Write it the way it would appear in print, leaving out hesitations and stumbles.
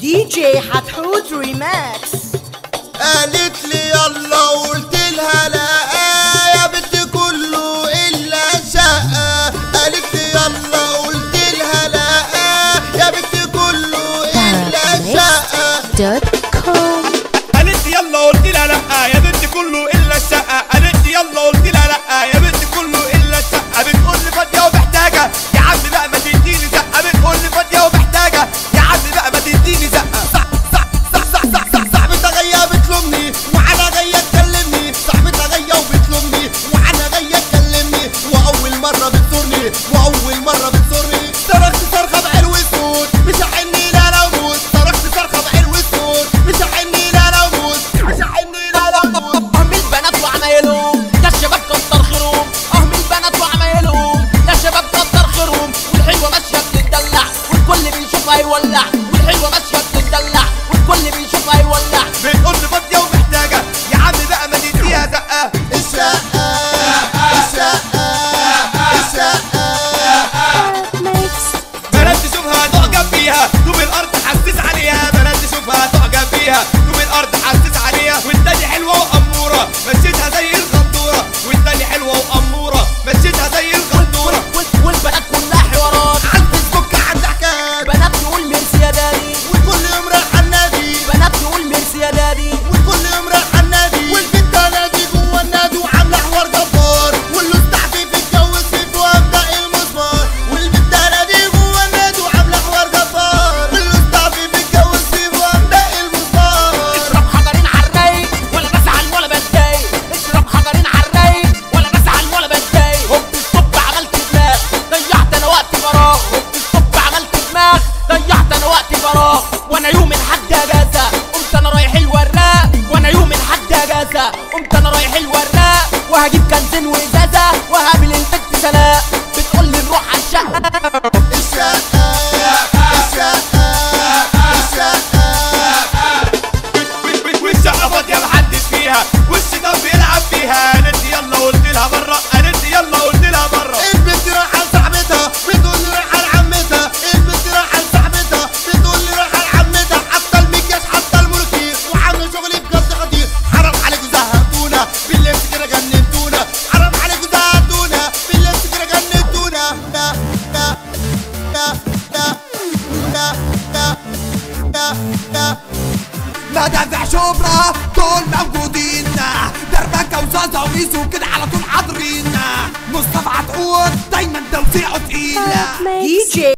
دي جي حتحوت ريماكس. قالت لي يلا وقلت لها لا يا بنت كله الا شقه. قالت لي يلا وقلت لها لا يا بنت كله الا شقه. قالت لي يلا قلت لها لا يا بنت كله الا الشقه. قالت لي يلا قلت لها لا يا بنت كله الا الشقه. بتقول لي فاضيه ومحتاجه يا عم بقى ما تديني زقه. بتقول لي فاضيه ومحتاجه يا عم بقى ما تديني زقه. صاحبتها جايه بتلومني وانا جايه تكلمني. صاحبتها جايه وبتلومني وانا جايه تكلمني. واول مره بتزورني صرخت صرخه بعلو الصوت مش هحني لا انا اموت. صرخت صرخه بعلو الصوت مش هحني لا انا اموت. من البنات وعمايلهم ده الشباب كتر خيرهم. من البنات وعمايلهم ده الشباب كتر خيرهم. والحلوه ماشيه بتدلع والكل بيشوفها يولع. والحلوه ماشيه بتدلع والكل بيشوفها يولع. بتقول لي فاضيه ومحتاجه يا عم بقى ما تديها زقه. بنات تشوفها تعجب بيها طوب الارض حسس عليها. بنات تشوفها تعجب بيها طوب الارض حسس عليها. والتاني حلوه واموره مشيتها زي الغندوره. والتاني حلوه واموره مشيتها زي الغندوره. والبنات كلها حوارات على الفيسبوك عندها حكايات. بنات تقول ميرسي يا دادي وكل يوم رايحه النادي. بنات تقول ميرسي يا دادي وكل يوم رايحه النادي. والبنت نادي جوه النادي وعامله حوار جبار. والمستحفي بيتجوز في وابدا المسمار. والبنت نادي جوه النادي وعامله حوار جبار. والمستحفي بيتجوز في وابدا المسمار. اشرب حجرين عالرايق ولا بزعل ولا بتضايق. اشرب حجرين عالرايق ولا بزعل ولا بتضايق. هوب الصب عملت دماغ ضيعت انا وقت فراغ. هوب الصب عملت دماغ ضيعت انا وقت فراغ. وانا يوم الحد اجازه قمت انا رايح الوراق. وانا يوم الحد اجازه قمت انا رايح الوراق. وهجيب كنزين وازازه وهقابل البنت سناء. بتقول لي نروح على الشقه. والشقه فاضيه محدش فيها والشيطان بيلعب فيها. قالت لي يلا قلت لها بره. قالت لي يلا قلت لها بره. البنت رايحه لصاحبتها بتقول لي رايحه لعمتها. البنت رايحه لصاحبتها بتقول لي رايحه لعمتها. حتى المكياج حتى المولوتير وعامله شغلي بجد خطير. حرام عليكوا زهقتونا باللبس كده جننتونا. حرام عليكوا زهقتونا باللبس كده جننتونا. مدافع شبرا دول موجودين. دربكة وزازة وميسو كده على طول حاضرين. مصطفى عطقوط دايما توزيعه تقيل. دي جي